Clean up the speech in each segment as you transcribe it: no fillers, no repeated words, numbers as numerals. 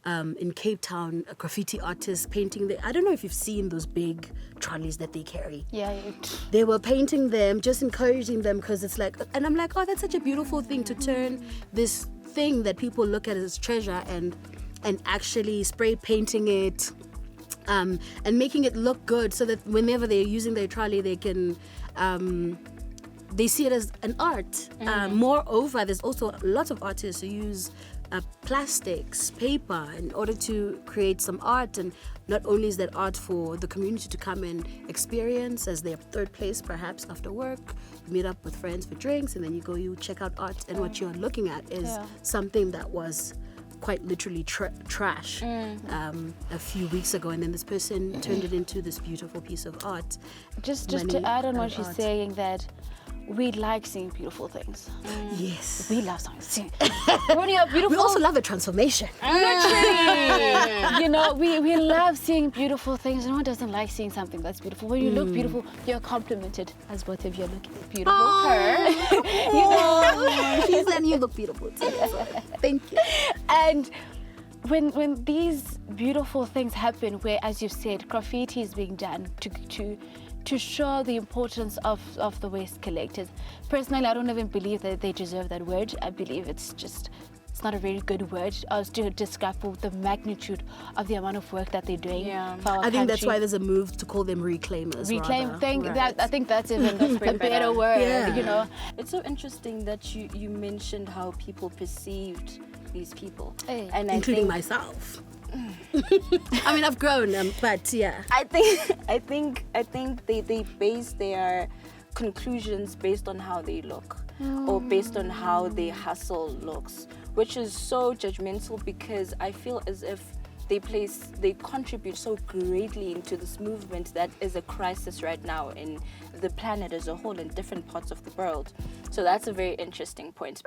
in Cape Town, a graffiti artist painting. I don't know if you've seen those big trolleys that they carry. Yeah. They were painting them, just encouraging them, because it's like, and I'm like, oh, that's such a beautiful thing to turn this thing that people look at as treasure and actually spray painting it. And making it look good so that whenever they're using their trolley, they can, they see it as an art. Moreover, there's also lots of artists who use plastics, paper, in order to create some art. And not only is that art for the community to come and experience as their third place, perhaps after work, you meet up with friends for drinks, and then you check out art. And what you're looking at is something that was quite literally trash a few weeks ago, and then this person turned it into this beautiful piece of art. Just to add on what she's saying, that we like seeing beautiful things. Yes. We love seeing. When you're beautiful, we also love a transformation. Literally. You know, we love seeing beautiful things. No one doesn't like seeing something that's beautiful. When you look beautiful, you're complimented, as both of you are looking beautiful. You know, she said you look beautiful too. So thank you. And when these beautiful things happen, where, as you said, graffiti is being done to show the importance of the waste collectors. Personally, I don't even believe that they deserve that word. I believe it's not a very good word to describe the magnitude of the amount of work that they're doing for our country. I think that's why there's a move to call them reclaimers. I think that's even a better word. Yeah. You know, it's so interesting that you mentioned how people perceived these people, and including myself. I mean, I've grown, but yeah. I think they base their conclusions based on how they look, or based on how their hustle looks, which is so judgmental, because I feel as if they contribute so greatly into this movement that is a crisis right now in the planet as a whole, in different parts of the world. So that's a very interesting point.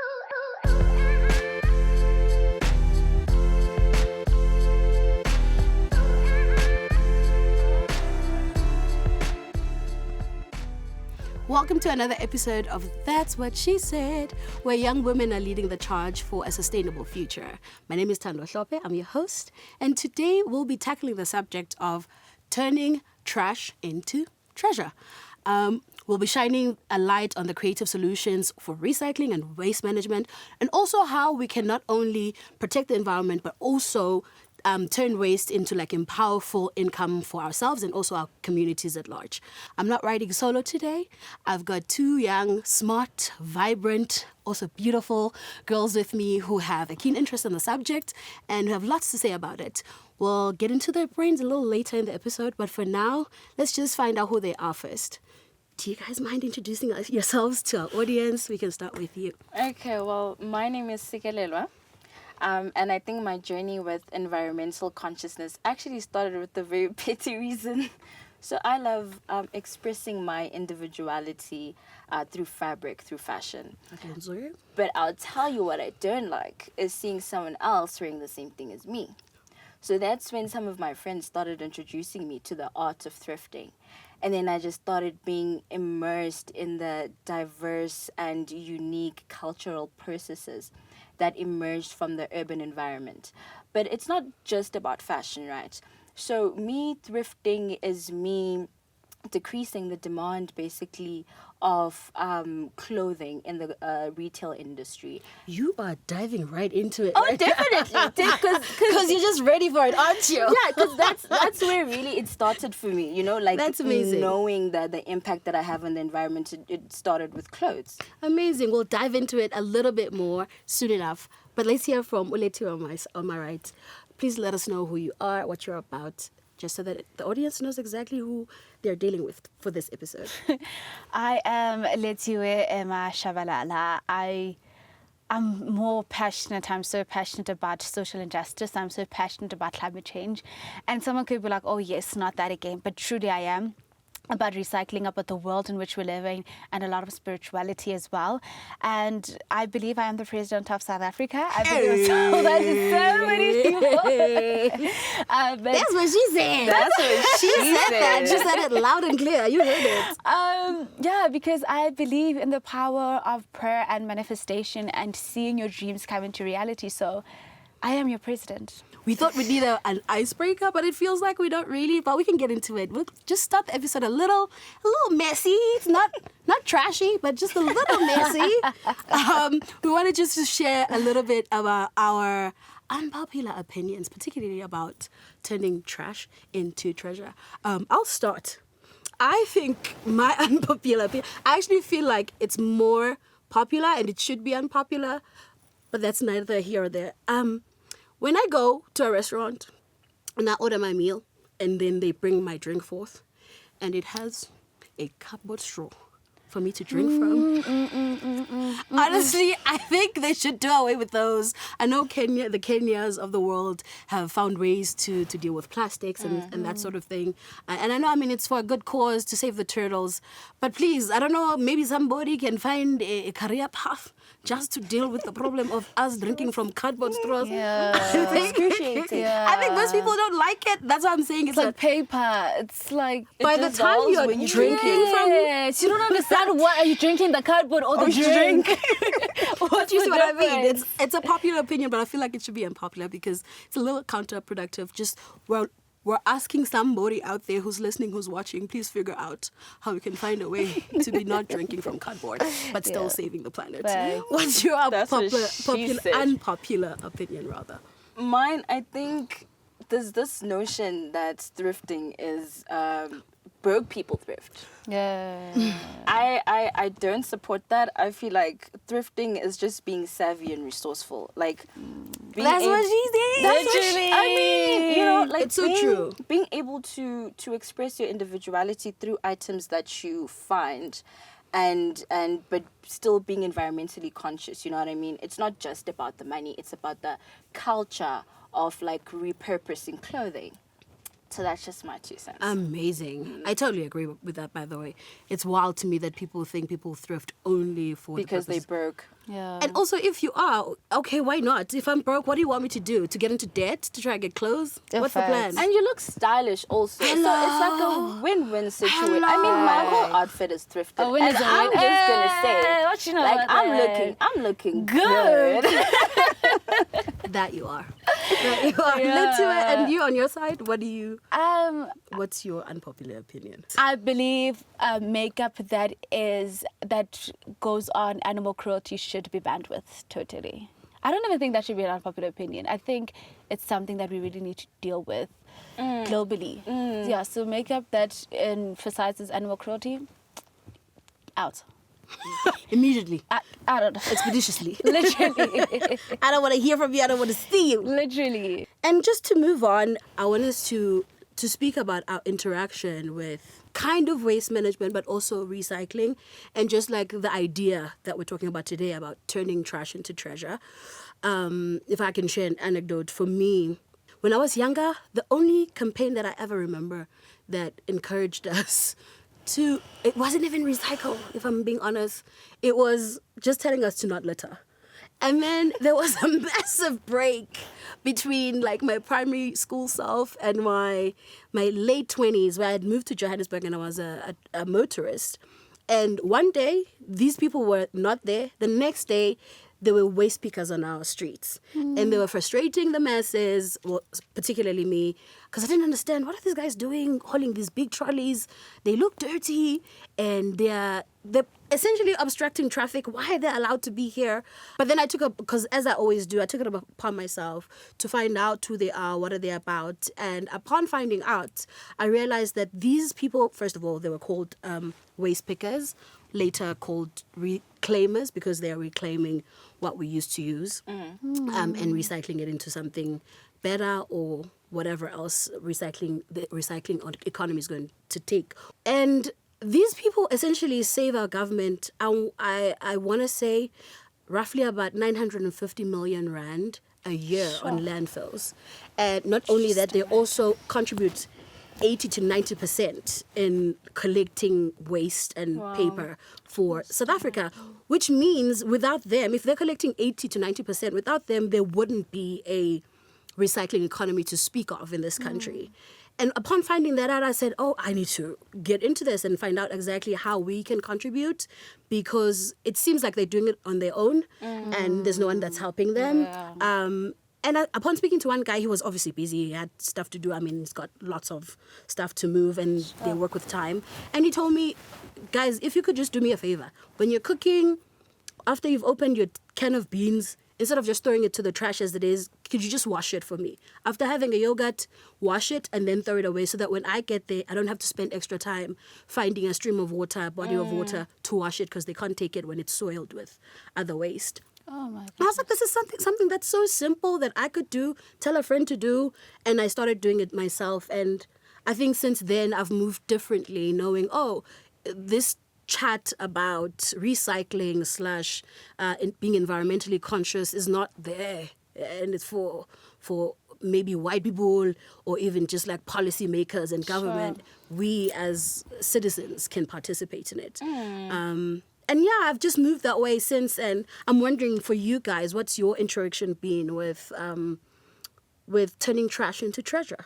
Welcome to another episode of That's What She Said, where young women are leading the charge for a sustainable future. My name is Thando Hlophe, I'm your host, and today we'll be tackling the subject of turning trash into treasure. We'll be shining a light on the creative solutions for recycling and waste management, and also how we can not only protect the environment, but also turn waste into like powerful income for ourselves and also our communities at large. I'm not riding solo today. I've got two young, smart, vibrant, also beautiful girls with me who have a keen interest in the subject and who have lots to say about it. We'll get into their brains a little later in the episode, but for now, let's just find out who they are first. Do you guys mind introducing yourselves to our audience? We can start with you. Okay, well, my name is Sikelelwa. And I think my journey with environmental consciousness actually started with a very petty reason. So I love expressing my individuality through fabric, through fashion. Okay. But I'll tell you what I don't like is seeing someone else wearing the same thing as me. So that's when some of my friends started introducing me to the art of thrifting. And then I just started being immersed in the diverse and unique cultural processes that emerged from the urban environment. But it's not just about fashion, right? So me thrifting is me decreasing the demand, basically, of clothing in the retail industry. You are diving right into it. Oh, right? Definitely. Because you're just ready for it, aren't you? Yeah, because that's where really it started for me, you know, like that's amazing. Knowing the impact that I have on the environment. It started with clothes. Amazing. We'll dive into it a little bit more soon enough. But let's hear from Lethiwe on my right. Please let us know who you are, what you're about, just so that the audience knows exactly who they're dealing with for this episode. I am Lethiwe Emma Shabalala. I'm more passionate. I'm so passionate about social injustice. I'm so passionate about climate change. And someone could be like, oh yes, not that again. But truly I am. About recycling, about the world in which we're living, and a lot of spirituality as well. And I believe I am the president of South Africa. I believe that is so many people. That's what she said. That's what she said. That. She said it loud and clear. You heard it. Yeah, because I believe in the power of prayer and manifestation and seeing your dreams come into reality. So I am your president. we thought we'd need an icebreaker, but it feels like we don't really. But we can get into it. We'll just start the episode a little messy. It's not trashy, but just a little messy. We wanted just to share a little bit about our unpopular opinions, particularly about turning trash into treasure. I'll start. I think my unpopular opinion, I actually feel like it's more popular and it should be unpopular, but that's neither here or there. When I go to a restaurant and I order my meal and then they bring my drink forth and it has a cardboard straw for me to drink from. Honestly, I think they should do away with those. I know the Kenyas of the world have found ways to deal with plastics and that sort of thing. And I know, it's for a good cause to save the turtles. But please, I don't know, maybe somebody can find a career path just to deal with the problem of us drinking from cardboard straws. Yeah. Excruciating. I think most people don't like it. That's what I'm saying. It's like paper. It's like by the time you're when you drinking from... Yes, you don't understand what are you drinking, the cardboard or the drink? What you see what I mean? It's a popular opinion, but I feel like it should be unpopular because it's a little counterproductive. Just we're asking somebody out there who's listening, who's watching, please figure out how we can find a way to be not drinking from cardboard, but still saving the planet. Right. What's your unpopular opinion, rather? Mine, I think there's this notion that thrifting is broke people thrift. Yeah. I don't support that. I feel like thrifting is just being savvy and resourceful. Like that's what she said. It's so true. Being able to express your individuality through items that you find but still being environmentally conscious, you know what I mean? It's not just about the money, it's about the culture of like repurposing clothing. So that's just my 2 cents. Amazing. I totally agree with that, by the way. It's wild to me that people think people thrift only for because the they broke. Yeah. And also, if you are, okay, why not? If I'm broke, what do you want me to do? To get into debt? To try and get clothes? What's the plan? And you look stylish also. Hello. So it's like a win-win situation. Hello. I mean, my whole outfit is thrifted. Oh, and I'm just going to say, what you know like, about that? I'm looking good. That you are. That you are. Let's do it. And you on your side, what's your unpopular opinion? I believe makeup that goes on animal cruelty should be banned with, totally. I don't even think that should be an unpopular opinion. I think it's something that we really need to deal with globally. Yeah, so makeup that emphasizes animal cruelty, out. Immediately. I don't know. Expeditiously. Literally. I don't want to hear from you. I don't want to see you. Literally. And just to move on, I want us to speak about our interaction with kind of waste management, but also recycling, and just like the idea that we're talking about today about turning trash into treasure. If I can share an anecdote, for me, when I was younger, the only campaign that I ever remember that encouraged us it wasn't even recycle, if I'm being honest. It was just telling us to not litter. And then there was a massive break between like my primary school self and my late 20s, where I had moved to Johannesburg and I was a motorist. And one day, these people were not there. The next day, there were waste pickers on our streets. And they were frustrating the masses, well, particularly me, because I didn't understand, what are these guys doing, hauling these big trolleys? They look dirty, and they're essentially obstructing traffic. Why are they allowed to be here? But then because as I always do, I took it upon myself to find out who they are, what are they about. And upon finding out, I realized that these people, first of all, they were called waste pickers, later called reclaimers, because they are reclaiming what we used to use and recycling it into something better or whatever else the recycling economy is going to take. And these people essentially save our government, I want to say, roughly about 950 million rand a year on landfills. And not only that, they also contribute 80 to 90% in collecting waste and paper for South Africa, which means without them, if they're collecting 80 to 90%, without them, there wouldn't be a recycling economy to speak of in this country. And upon finding that out, I said, I need to get into this and find out exactly how we can contribute, because it seems like they're doing it on their own and there's no one that's helping them. Yeah. And upon speaking to one guy, he was obviously busy. He had stuff to do. I mean, he's got lots of stuff to move and they work with time. And he told me, guys, if you could just do me a favor. When you're cooking, after you've opened your can of beans, instead of just throwing it to the trash as it is, could you just wash it for me? After having a yogurt, wash it and then throw it away so that when I get there, I don't have to spend extra time finding a stream of water, a body of water to wash it because they can't take it when it's soiled with other waste. Oh my God. I was like, this is something that's so simple that I could do, tell a friend to do, and I started doing it myself. And I think since then I've moved differently, knowing, this chat about recycling / being environmentally conscious is not there, and it's for maybe white people or even just like policymakers and government. We as citizens can participate in it. And yeah, I've just moved that way since. And I'm wondering for you guys, what's your interaction been with turning trash into treasure?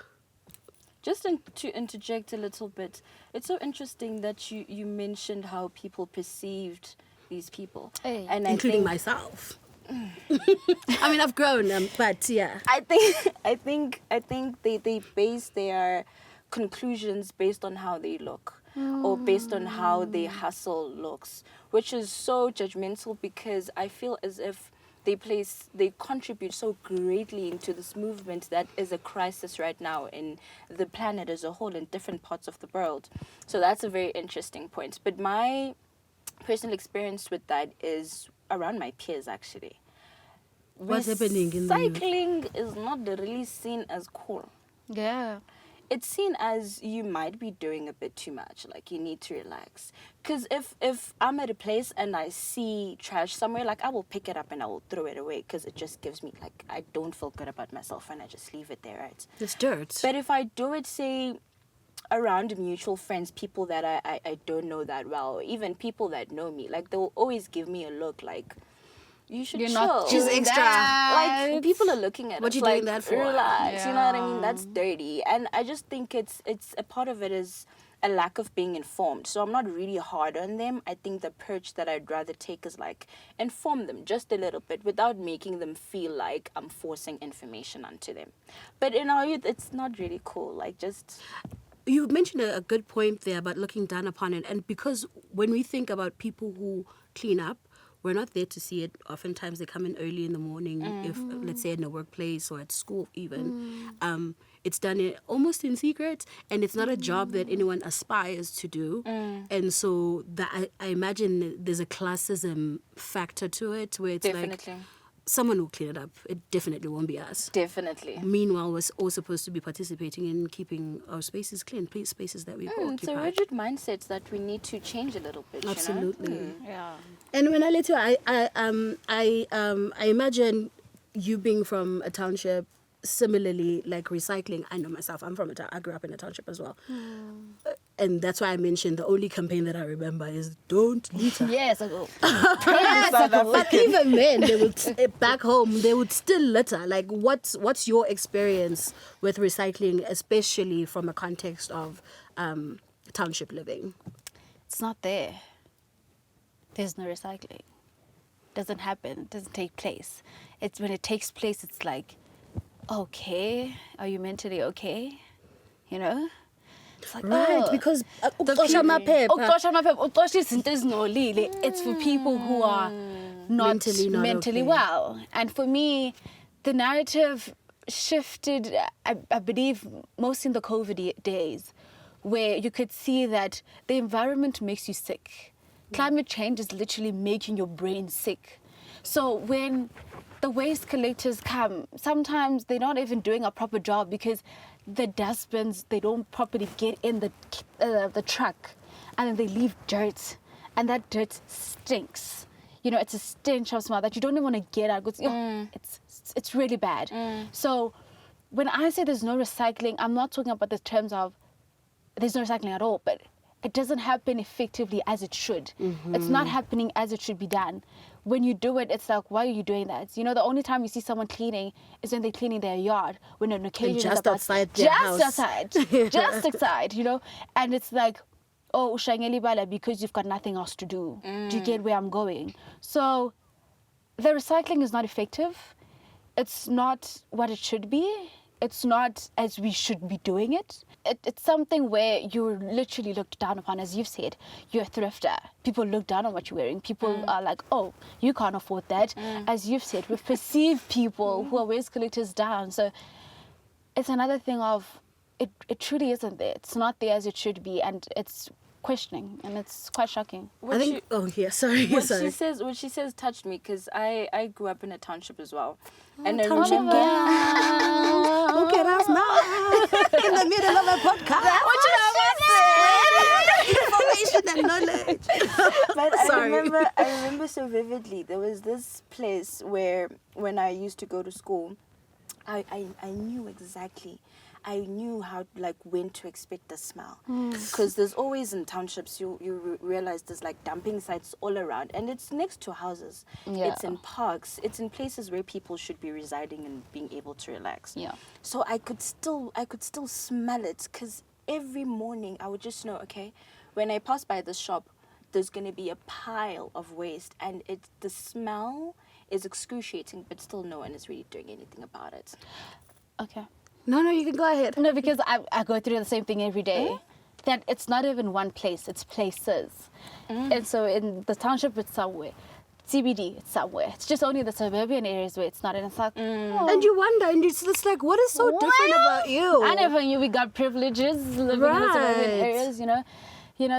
Just to interject a little bit, it's so interesting that you mentioned how people perceived these people, and including myself. I mean, I've grown, but yeah. I think they base their conclusions based on how they look. Or based on how their hustle looks, which is so judgmental because I feel as if they contribute so greatly into this movement that is a crisis right now in the planet as a whole in different parts of the world. So that's a very interesting point. But my personal experience with that is around my peers actually. What's happening in the Recycling is not really seen as cool. Yeah. It's seen as you might be doing a bit too much, like you need to relax. Because if I'm at a place and I see trash somewhere, like I will pick it up and I will throw it away because it just gives me, like, I don't feel good about myself and I just leave it there, right? It's dirt. But if I do it, say, around mutual friends, people that I don't know that well, even people that know me, like they'll always give me a look like, you should You're chill. not She's extra. Like people are looking at What us you like, doing that for? relax, you know what I mean? Yeah. That's dirty. And I just think it's a part of it is a lack of being informed. So I'm not really hard on them. I think the approach that I'd rather take is like inform them just a little bit without making them feel like I'm forcing information onto them. But in our youth, it's not really cool. Like just... You mentioned a good point there about looking down upon it. And because when we think about people who clean up, we're not there to see it. Oftentimes they come in early in the morning, if let's say in a workplace or at school even. It's done almost in secret, and it's not a job that anyone aspires to do. And so I imagine there's a classism factor to it where it's Definitely. like someone will clean it up. It definitely won't be us. Definitely. Meanwhile, we're all supposed to be participating in keeping our spaces clean, spaces that we It's occupy. a rigid mindset that we need to change a little bit. Absolutely. You know? Yeah. And when I let you, I imagine you being from a township, similarly like recycling. I know myself. I'm from I grew up in a township as well, and that's why I mentioned the only campaign that I remember is "Don't litter." Yes, I go. But even then, they would back home. They would still litter. Like, what's your experience with recycling, especially from a context of township living? It's not there. There's no recycling. Doesn't happen. Doesn't take place. It's when it takes place, it's like, okay, are you mentally okay? You know? It's like, Right, because it's for people who are not mentally okay. well. And for me, the narrative shifted, I believe, most in the COVID days, where you could see that the environment makes you sick. Climate change is literally making your brain sick. So when the waste collectors come, sometimes they're not even doing a proper job because the dustbins, they don't properly get in the truck, and then they leave dirt, and that dirt stinks. You know, it's a stench of smell that you don't even want to get out. It's really bad. So when I say there's no recycling, I'm not talking about the terms of there's no recycling at all, but it doesn't happen effectively as it should. It's not happening as it should be done. When you do it, it's like, why are you doing that? You know, the only time you see someone cleaning is when they're cleaning their yard, when an occasion just is about, outside their house. just outside, you know? And it's like, oh, ushangeli bala, because you've got nothing else to do. Do you get where I'm going? So the recycling is not effective. it's not what it should be. It's not as we should be doing it. It's something where you're literally looked down upon, as you've said. You're a thrifter. People look down on what you're wearing. People are like, oh, you can't afford that. As you've said, we perceive people who are waste collectors down. So it's another thing of, it truly isn't there. It's not there as it should be, and it's questioning, and it's quite shocking. I think. Sorry. What she says touched me, because I grew up in a township as well, and I Township remember. girl. Look at us now in the middle of a podcast. Information and knowledge. But Sorry. I remember so vividly. There was this place where, when I used to go to school, I knew exactly. I knew how, like, when to expect the smell, because there's always, in townships, you realize there's like dumping sites all around, and it's next to houses. Yeah. It's in parks. It's in places where people should be residing and being able to relax. Yeah. So I could still smell it, because every morning I would just know, okay, when I pass by the shop, there's gonna be a pile of waste, and the smell is excruciating, but still no one is really doing anything about it. Okay. No, you can go ahead. No, because I go through the same thing every day. That it's not even one place, it's places. And so in the township, it's somewhere. CBD, it's somewhere. It's just only the suburban areas where it's not. And it's like, oh, And you wonder, and it's like, what is so different about you? I never knew we got privileges living in the suburban areas, you know,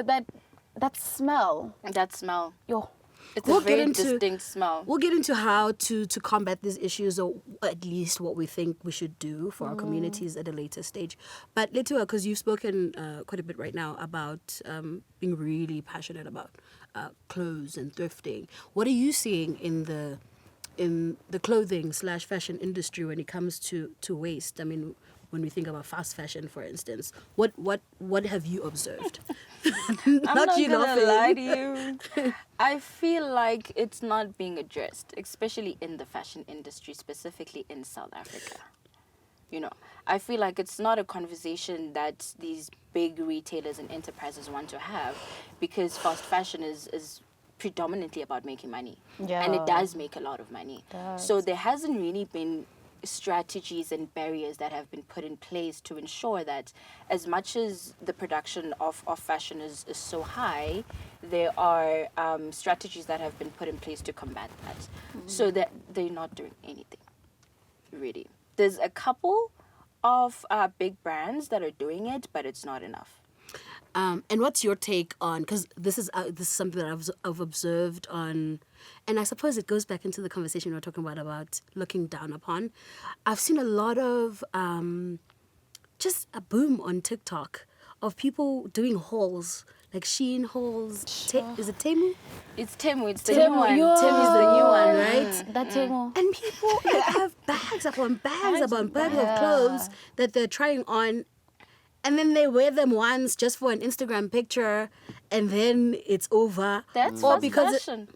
that smell. That smell. Yo. It's We'll a get very into- distinct smell. We'll get into how to combat these issues, or at least what we think we should do for our communities at a later stage. But Lethiwe, because you've spoken quite a bit right now about being really passionate about clothes and thrifting. What are you seeing in the clothing / fashion industry when it comes to waste? I mean, when we think about fast fashion, for instance, what have you observed? I'm not you gonna laughing. lie to you. I feel like it's not being addressed, especially in the fashion industry, specifically in South Africa. You know, I feel like it's not a conversation that these big retailers and enterprises want to have, because fast fashion is predominantly about making money. Yeah. And it does make a lot of money. Does. So there hasn't really been strategies and barriers that have been put in place to ensure that, as much as the production of fashion is so high, there are strategies that have been put in place to combat that. So that they're not doing anything, really. There's a couple of big brands that are doing it, but it's not enough. And what's your take on, because this is something that I've observed on, and I suppose it goes back into the conversation we were talking about looking down upon. I've seen a lot of just a boom on TikTok of people doing hauls, like Shein hauls. Is it Temu? It's Temu. It's the Temu, new one. yo. Temu's the new one, right? That's it. And people like have bags upon bags upon bags of clothes that they're trying on. And then they wear them once just for an Instagram picture, and then it's over. That's or fast because fashion.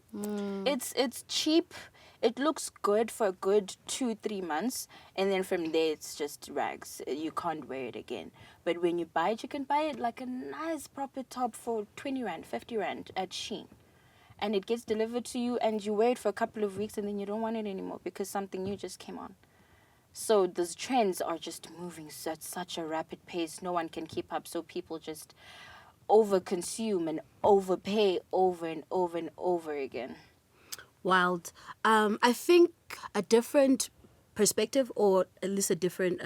It's cheap. It looks good for a good 2-3 months, and then from there it's just rags. You can't wear it again. But when you buy it, you can buy it like a nice proper top for 20 rand, 50 rand at Shein. And it gets delivered to you, and you wear it for a couple of weeks, and then you don't want it anymore because something new just came on. So those trends are just moving at such a rapid pace. No one can keep up. So people just overconsume and overpay over and over and over again. wild. I think a different perspective, or at least a different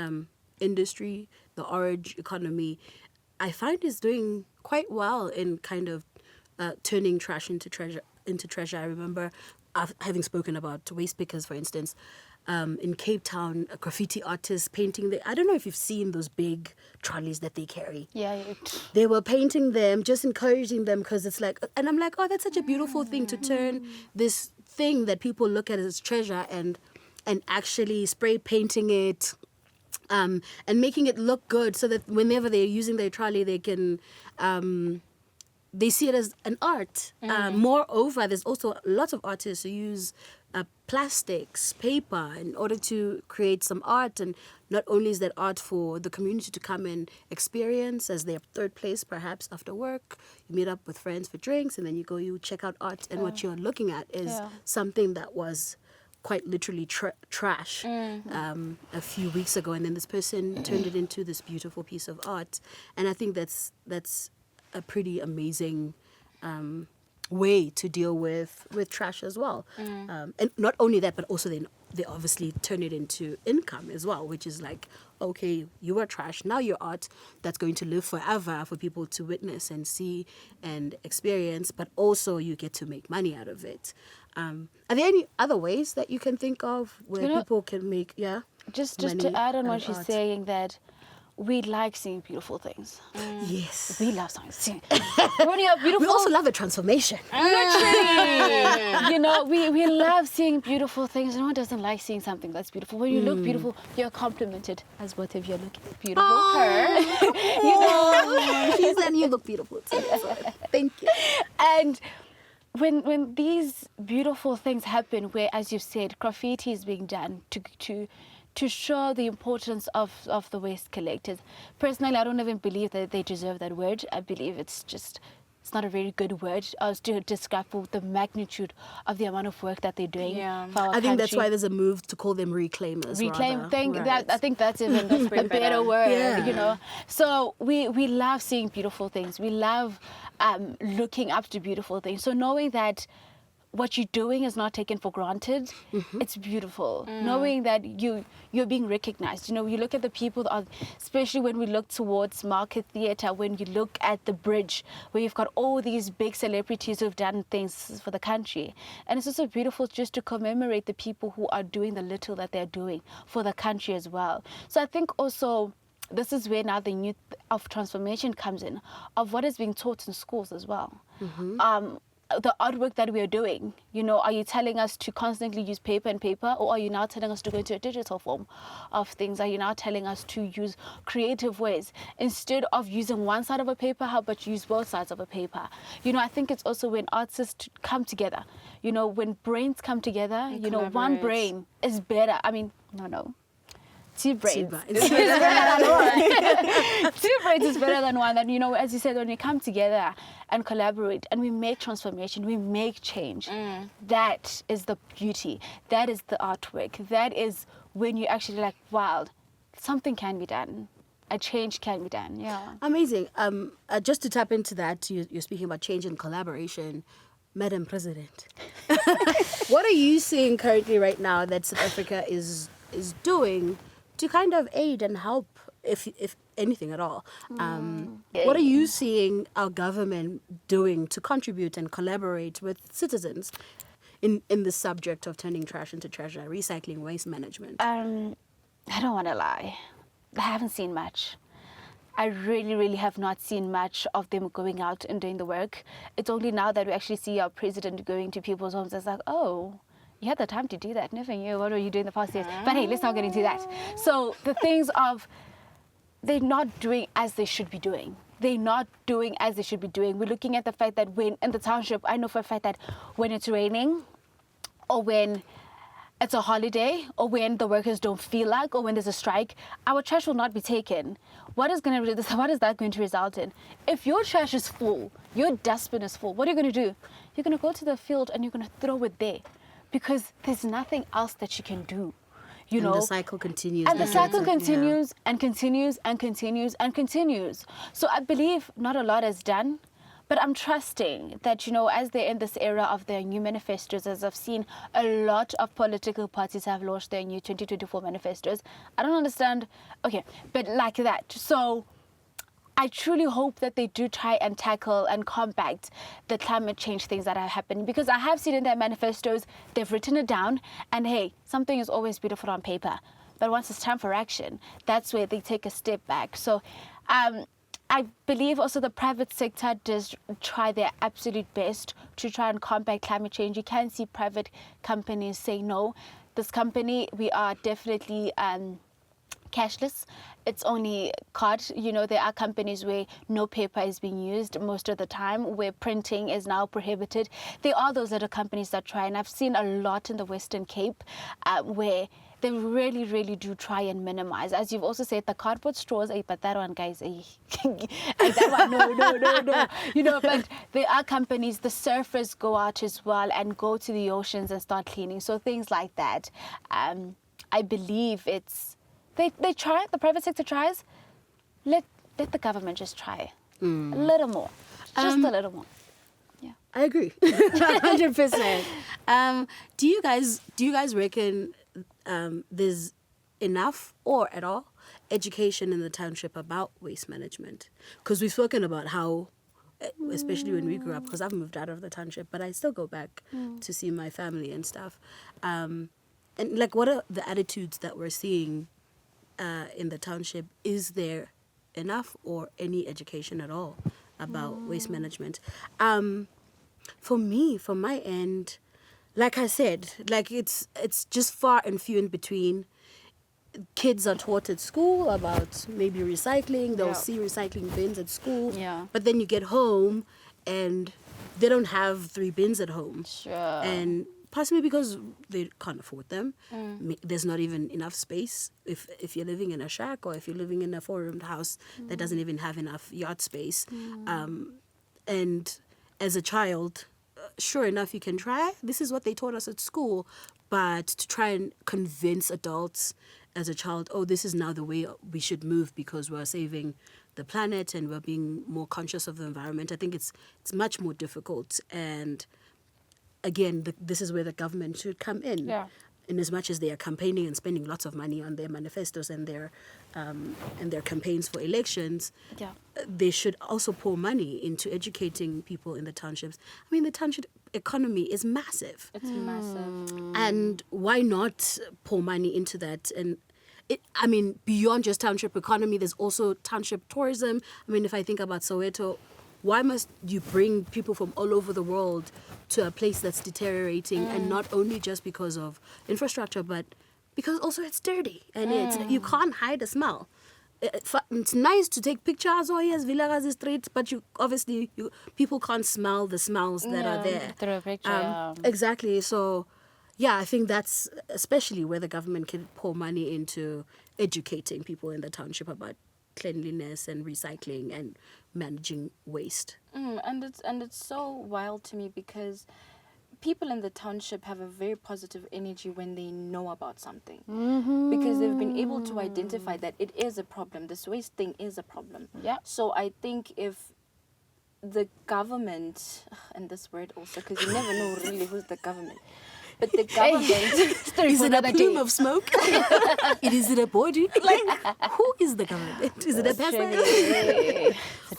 industry, the orange economy, I find is doing quite well in kind of turning trash into treasure. I remember having spoken about waste pickers, for instance. In Cape Town, a graffiti artist painting I don't know if you've seen those big trolleys that they carry. Yeah. They were painting them, just encouraging them, because it's like, and I'm like, oh, that's such a beautiful thing to turn this thing that people look at as treasure and actually spray painting it and making it look good, so that whenever they're using their trolley, they can they see it as an art. Moreover, there's also lots of artists who use plastics, paper, in order to create some art. And not only is that art for the community to come and experience as their third place, perhaps after work, you meet up with friends for drinks, and then you check out art, and what you're looking at is something that was quite literally trash a few weeks ago, and then this person turned it into this beautiful piece of art. And I think that's a pretty amazing way to deal with trash as well. And not only that, but also then they obviously turn it into income as well, which is like, okay, you are trash, now your art that's going to live forever for people to witness and see and experience, but also you get to make money out of it. Are there any other ways that you can think of where people can make just money to add on out what of she's art? saying, that we like seeing beautiful things. Yes. We love seeing. When you're beautiful, We also love a transformation. literally, we love seeing beautiful things. No one doesn't like seeing something that's beautiful. When you look beautiful, you're complimented, as both of you are looking beautiful. She said you look beautiful too. So thank you. And when these beautiful things happen, where, as you said, graffiti is being done to show the importance of the waste collectors. Personally, I don't even believe that they deserve that word. I believe it's not a very good word to describe the magnitude of the amount of work that they're doing for our I think that's country. why there's a move to call them reclaimers. I think that's even a better word, So we love seeing beautiful things. We love looking up to beautiful things. So knowing that what you're doing is not taken for granted, it's beautiful. Knowing that you're being recognized. You look at the people, especially when we look towards Market Theatre, when you look at the bridge, where you've got all these big celebrities who've done things for the country. And it's also beautiful just to commemorate the people who are doing the little that they're doing for the country as well. So I think also this is where now the youth of transformation comes in, of what is being taught in schools as well. The artwork that we are doing, are you telling us to constantly use paper, or are you now telling us to go into a digital form of things? Are you now telling us to use creative ways instead of using one side of a paper? How about use both sides of a paper? I think it's also when artists come together, when brains come together, one brain is better. I mean, no. Two brains is better than one. Two brains is better than one. And as you said, when we come together and collaborate and we make transformation, we make change. That is the beauty. That is the artwork. That is when you actually like, wow, something can be done. A change can be done. Yeah. Amazing. Just to tap into that, you're speaking about change and collaboration. Madam President, what are you seeing currently right now that South Africa is doing to kind of aid and help, if anything at all? What are you seeing our government doing to contribute and collaborate with citizens in the subject of turning trash into treasure, recycling, waste management? I don't want to lie. I haven't seen much. I really, really have not seen much of them going out and doing the work. It's only now that we actually see our president going to people's homes. It's like, oh, you had the time to do that. Never knew. What were you doing the past years? But hey, let's not get into that. So the things of, they're not doing as they should be doing. They're not doing as they should be doing. We're looking at the fact that when in the township, I know for a fact that when it's raining, or when it's a holiday, or when the workers don't feel like, or when there's a strike, our trash will not be taken. What is that going to result in? If your trash is full, your dustbin is full, what are you going to do? You're going to go to the field and you're going to throw it there, because there's nothing else that you can do. And the cycle continues. And the cycle continues and continues and continues and continues. So I believe not a lot is done, but I'm trusting that, as they're in this era of their new manifestos, as I've seen a lot of political parties have launched their new 2024 manifestos. I don't understand. Okay, but like that. So I truly hope that they do try and tackle and combat the climate change things that are happening, because I have seen in their manifestos, they've written it down, and hey, something is always beautiful on paper. But once it's time for action, that's where they take a step back. So I believe also the private sector does try their absolute best to try and combat climate change. You can see private companies say, no, this company, we are definitely cashless. It's only card. There are companies where no paper is being used most of the time, where printing is now prohibited. There are those little companies that try, and I've seen a lot in the Western Cape where they really, really do try and minimize. As you've also said, the cardboard straws, but that one, guys, that one, no. But there are companies, the surfers go out as well and go to the oceans and start cleaning. So things like that. I believe they try, the private sector tries. Let the government just try a little more, just a little more. Yeah, I agree, 100%. Do you guys reckon there's enough or at all education in the township about waste management? Because we've spoken about how, especially when we grew up, because I've moved out of the township, but I still go back to see my family and stuff. And like, what are the attitudes that we're seeing in the township? Is there enough or any education at all about waste management? For me, from my end, like I said, like it's just far and few in between. Kids are taught at school about maybe recycling. They'll see recycling bins at school. Yeah. But then you get home and they don't have 3 bins at home. Sure. And possibly because they can't afford them. There's not even enough space. If you're living in a shack or if you're living in a 4-roomed house that doesn't even have enough yard space. And as a child, sure enough, you can try. This is what they taught us at school. But to try and convince adults as a child, oh, this is now the way we should move because we're saving the planet and we're being more conscious of the environment, I think it's much more difficult. And again, this is where the government should come in. Yeah. In as much as they are campaigning and spending lots of money on their manifestos and their campaigns for elections, they should also pour money into educating people in the townships. I mean, the township economy is massive. It's massive. And why not pour money into that? And beyond just township economy, there's also township tourism. I mean, if I think about Soweto, why must you bring people from all over the world to a place that's deteriorating, and not only just because of infrastructure, but because also it's dirty and you can't hide a smell. It's nice to take pictures. Oh yes, Vilakazi Street, but people can't smell the smells that are there. Through a picture. Exactly. So, yeah, I think that's especially where the government can pour money into educating people in the township about cleanliness and recycling and managing waste. And it's so wild to me because people in the township have a very positive energy when they know about something, because they've been able to identify that it is a problem. This waste thing is a problem. Yeah. So I think if the government, and this word also, because you never know really who's the government, but the government... Is it a plume of smoke? Is it a body? Like, who is the government? Is it a person?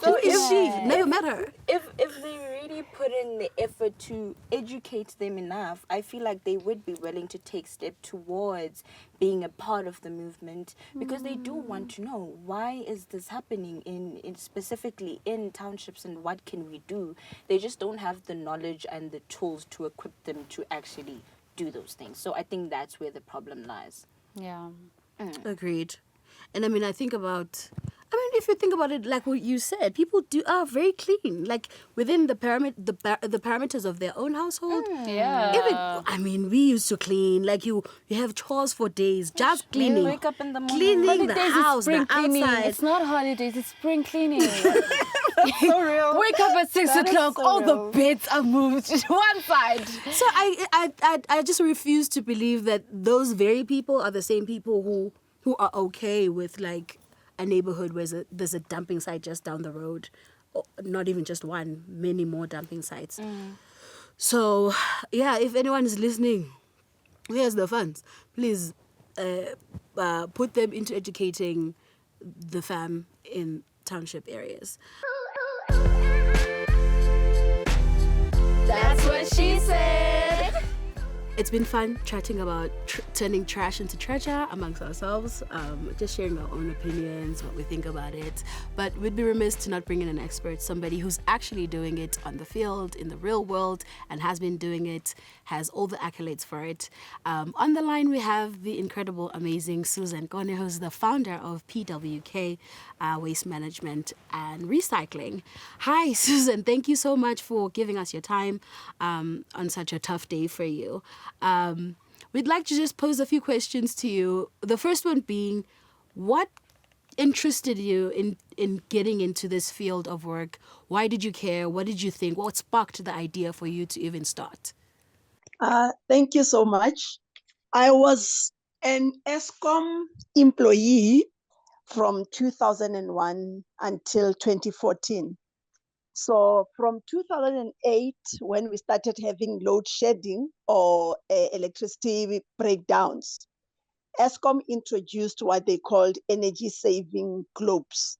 Who is she? Never met her. If they really put in the effort to educate them enough, I feel like they would be willing to take steps towards being a part of the movement, because they do want to know, why is this happening in specifically in townships, and what can we do? They just don't have the knowledge and the tools to equip them to actually do those things. So I think that's where the problem lies. Yeah. Agreed. And if you think about it, like what you said, people are very clean. Like within the parameters of their own household. Yeah. We used to clean. Like you have chores for days, just cleaning. You wake up in the morning. Cleaning the house, the cleaning. outside. It's not holidays, it's spring cleaning. So real. Wake up at 6 That is o'clock, so all real. the beds are moved to one side. So I just refuse to believe that those very people are the same people who are okay with like a neighborhood where there's a dumping site just down the road, or not even just one, many more dumping sites. So yeah, if anyone is listening, here's the funds. Please put them into educating the fam in township areas. That's what she said. It's been fun chatting about turning trash into treasure amongst ourselves, just sharing our own opinions, what we think about it. But we'd be remiss to not bring in an expert, somebody who's actually doing it on the field, in the real world, and has been doing it, has all the accolades for it. On the line, we have the incredible, amazing Susan Kone, who's the founder of PWK, Waste Management and Recycling. Hi, Susan. Thank you so much for giving us your time on such a tough day for you. we'd like to just pose a few questions to you. The first one being, what interested you in getting into this field of work? Why did you care? What did you think? What sparked the idea for you to even start? Thank you so much. I was an ESCOM employee from 2001 until 2014. So from 2008, when we started having load shedding or electricity breakdowns, ESCOM introduced what they called energy saving globes,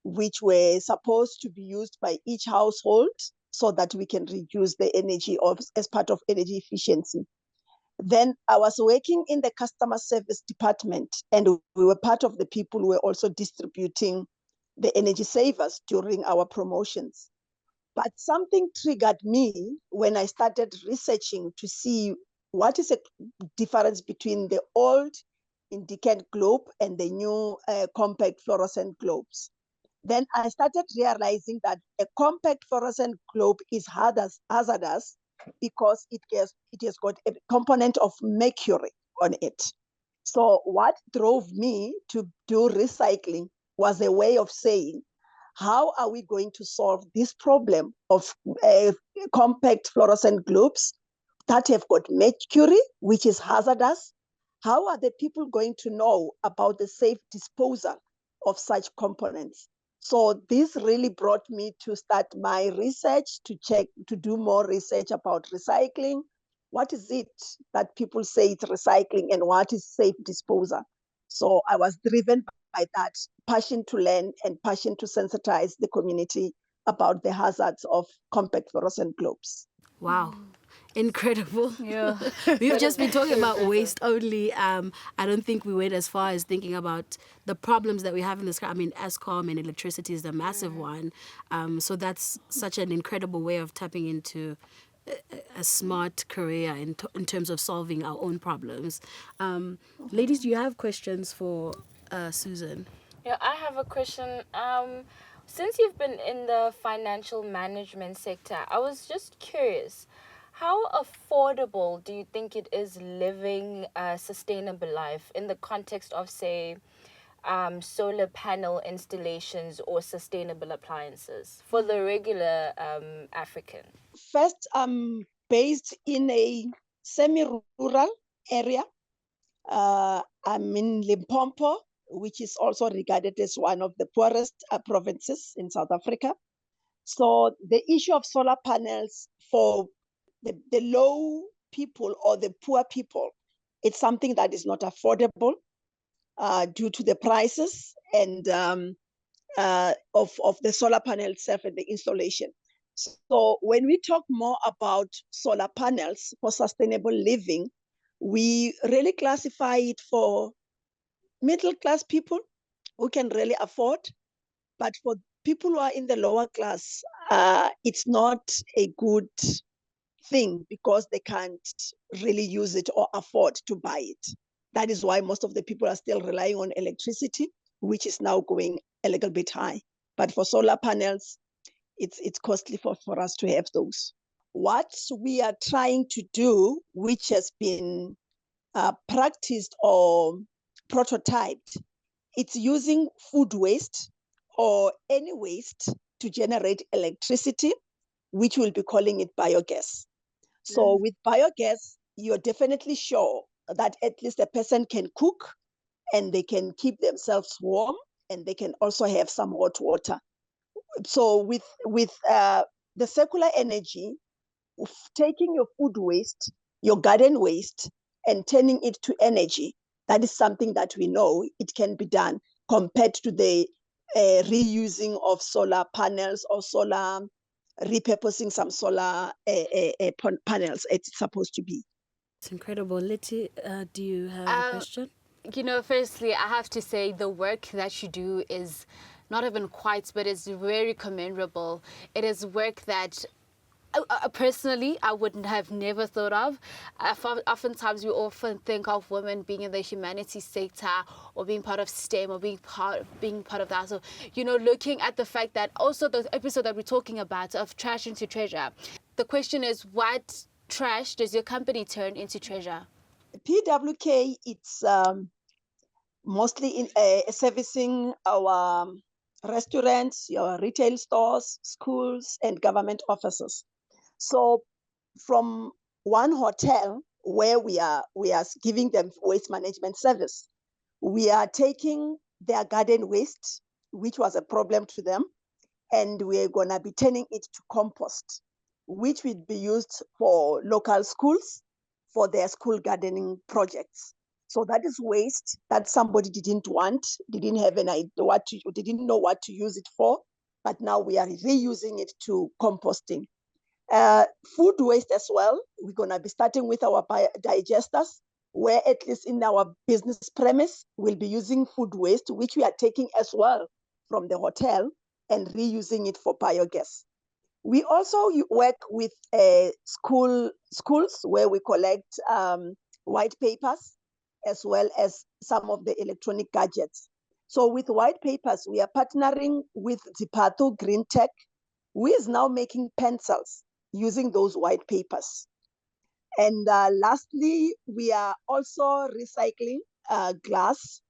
which were supposed to be used by each household so that we can reduce the energy as part of energy efficiency. Then I was working in the customer service department, and we were part of the people who were also distributing the energy savers during our promotions. But something triggered me when I started researching to see what is the difference between the old indicant globe and the new compact fluorescent globes. Then I started realizing that a compact fluorescent globe is hazardous because it has got a component of mercury on it. So what drove me to do recycling was a way of saying, how are we going to solve this problem of compact fluorescent globes that have got mercury, which is hazardous? How are the people going to know about the safe disposal of such components? So this really brought me to start my research, to do more research about recycling. What is it that people say it's recycling and what is safe disposal? So I was driven by that passion to learn and passion to sensitize the community about the hazards of compact fluorescent globes. Wow. Incredible. Yeah. We've just been talking about waste only. I don't think we went as far as thinking about the problems that we have in this. I mean, ESCOM and electricity is the massive one. So that's such an incredible way of tapping into a smart career in terms of solving our own problems. Ladies, do you have questions for Susan? Yeah, I have a question. Since you've been in the financial management sector, I was just curious, how affordable do you think it is living a sustainable life in the context of, say, solar panel installations or sustainable appliances for the regular African? First, I'm based in a semi-rural area. I'm in Limpopo, which is also regarded as one of the poorest provinces in South Africa. So the issue of solar panels for the low people or the poor people, it's something that is not affordable due to the prices and of the solar panel itself and the installation. So when we talk more about solar panels for sustainable living, we really classify it for middle class people who can really afford. But for people who are in the lower class, it's not a good thing because they can't really use it or afford to buy it. That is why most of the people are still relying on electricity, which is now going a little bit high. But for solar panels, it's costly for us to have those. What we are trying to do, which has been practiced or prototyped, it's using food waste or any waste to generate electricity, which we'll be calling it biogas. So with biogas, you're definitely sure that at least a person can cook and they can keep themselves warm and they can also have some hot water. So with the circular energy, taking your food waste, your garden waste, and turning it to energy, that is something that we know it can be done compared to the reusing of solar panels or repurposing some solar panels it's supposed to be. It's incredible. Letty, do you have a question? Firstly, I have to say the work that you do is not even quite, but it's very commendable. It is work that personally, I wouldn't have never thought of. Oftentimes, we often think of women being in the humanities sector or being part of STEM or being part of that. So, looking at the fact that also the episode that we're talking about of trash into treasure, the question is, what trash does your company turn into treasure? PWK, it's mostly in servicing our restaurants, your retail stores, schools, and government offices. So from one hotel where we are giving them waste management service, we are taking their garden waste, which was a problem to them, and we're gonna be turning it to compost, which will be used for local schools for their school gardening projects. So that is waste that somebody didn't want, didn't have an idea didn't know what to use it for, but now we are reusing it to composting. Food waste as well. We're gonna be starting with our digesters, where at least in our business premise, we'll be using food waste, which we are taking as well from the hotel and reusing it for biogas. We also work with schools where we collect white papers as well as some of the electronic gadgets. So with white papers, we are partnering with Zipatho Green Tech, who is now making pencils using those white papers. And lastly, we are also recycling glass,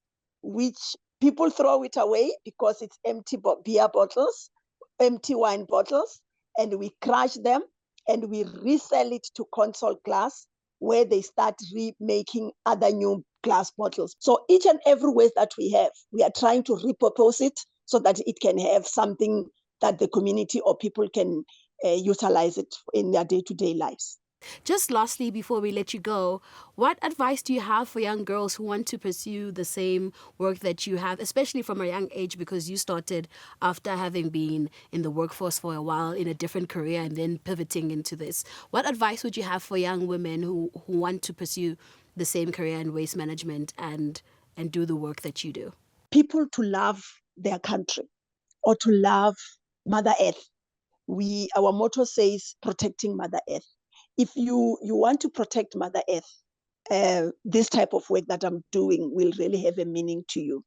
which people throw it away because it's empty beer bottles, empty wine bottles, and we crush them and we resell it to console glass, where they start remaking other new glass bottles. So each and every waste that we have, we are trying to repurpose it so that it can have something that the community or people can utilize it in their day-to-day lives. Just lastly, before we let you go, what advice do you have for young girls who want to pursue the same work that you have, especially from a young age, because you started after having been in the workforce for a while in a different career and then pivoting into this? What advice would you have for young women who want to pursue the same career in waste management and do the work that you do? People to love their country or to love Mother Earth. Our motto says protecting Mother Earth. If you want to protect Mother Earth, this type of work that I'm doing will really have a meaning to you,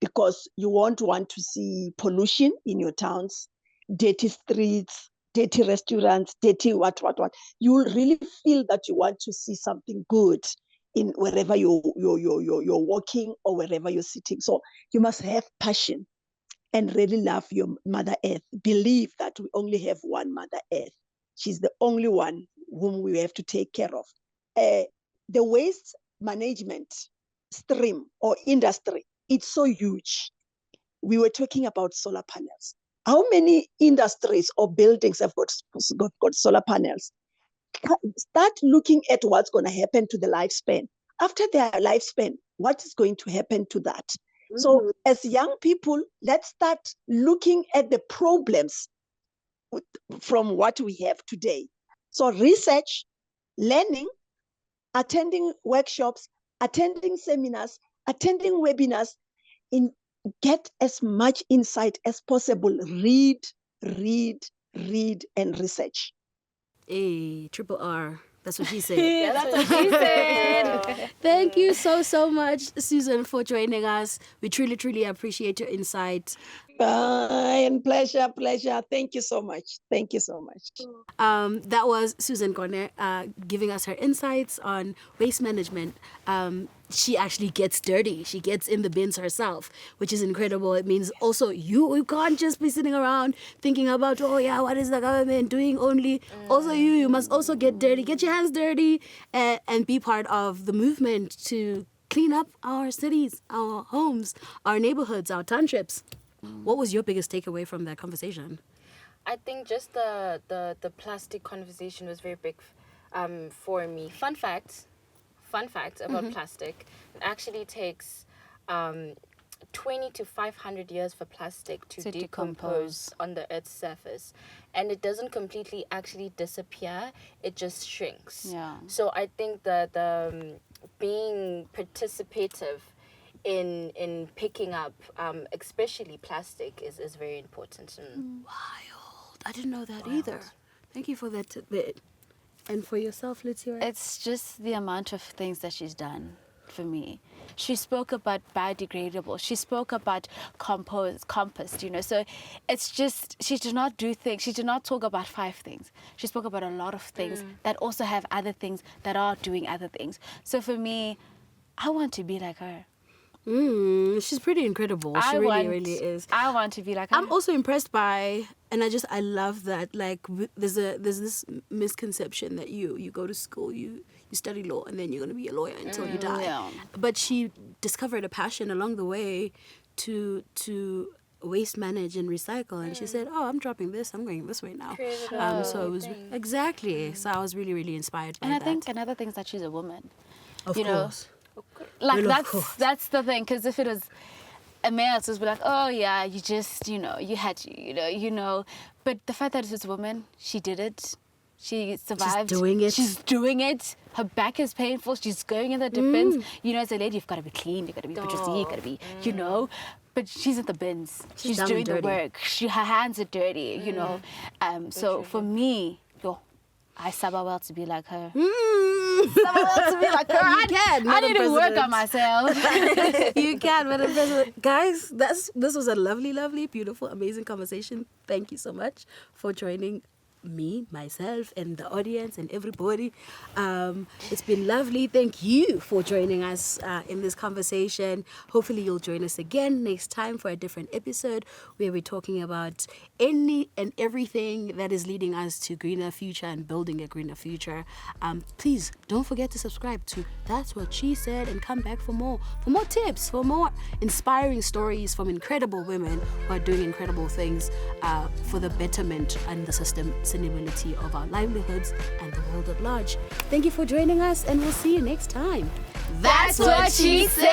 because you won't want to see pollution in your towns, dirty streets, dirty restaurants, dirty what. You will really feel that you want to see something good in wherever you're walking or wherever you're sitting. So you must have passion and really love your Mother Earth. Believe that we only have one Mother Earth. She's the only one whom we have to take care of. The waste management stream or industry, it's so huge. We were talking about solar panels. How many industries or buildings have got solar panels? Start looking at what's going to happen to the lifespan. After their lifespan, what is going to happen to that? So as young people, let's start looking at the problems from what we have today. So research, learning, attending workshops, attending seminars, attending webinars, get as much insight as possible. Read, and research. Triple R. That's what she said. Yeah, that's what she said. Thank you so much, Susan, for joining us. We truly appreciate your insight. And pleasure. Thank you so much. That was Susan Gone giving us her insights on waste management. She actually gets dirty. She gets in the bins herself, which is incredible. It means also you can't just be sitting around thinking about, oh yeah, what is the government doing only? Also you must also get dirty, get your hands dirty, and be part of the movement to clean up our cities, our homes, our neighborhoods, our townships. What was your biggest takeaway from that conversation? I think just the plastic conversation was very big for me. Fun fact about plastic. It actually takes 20 to 500 years for plastic to decompose on the Earth's surface. And it doesn't completely actually disappear. It just shrinks. Yeah. So I think that being participative in picking up, especially plastic, is very important. Wild. I didn't know that either. Thank you for that tidbit. And for yourself, Lethiwe? It's just the amount of things that she's done for me. She spoke about biodegradable. She spoke about compost, you know. So it's just, she did not do things. She did not talk about 5 things. She spoke about a lot of things that also have other things that are doing other things. So for me, I want to be like her. She's pretty incredible. She really is. I want to be like her. I'm also impressed by, and I love that, like, there's this misconception that you go to school, you study law, and then you're going to be a lawyer until you die. Yeah. But she discovered a passion along the way to waste manage and recycle, and she said, oh, I'm dropping this, I'm going this way now. So it was exactly, so I was really inspired by that. And I think another thing is that she's a woman. Of you course. Like, Well, that's the thing, because if it was a male, it would be like, oh yeah, you just, you know, you had to, you know. But the fact that it's a woman, she did it. She survived. She's doing it. Her back is painful. She's going in the deep bins. You know, as a lady, you've got to be clean. You've got to be producing. You've got to be, you know. But she's in the bins. She's doing the work. Her hands are dirty, you know. So for me, I suffer well to be like her. Suffer well to be like her. I need to work on myself. You can, Madam President. Guys, this was a lovely, beautiful, amazing conversation. Thank you so much for joining me, myself, and the audience and everybody. It's been lovely. Thank you for joining us in this conversation. Hopefully you'll join us again next time for a different episode where we're talking about any and everything that is leading us to greener future and building a greener future. Please don't forget to subscribe to That's What She Said and come back for more tips, for more inspiring stories from incredible women who are doing incredible things for the betterment and the sustainability of our livelihoods and the world at large. Thank you for joining us, and we'll see you next time. That's what she said.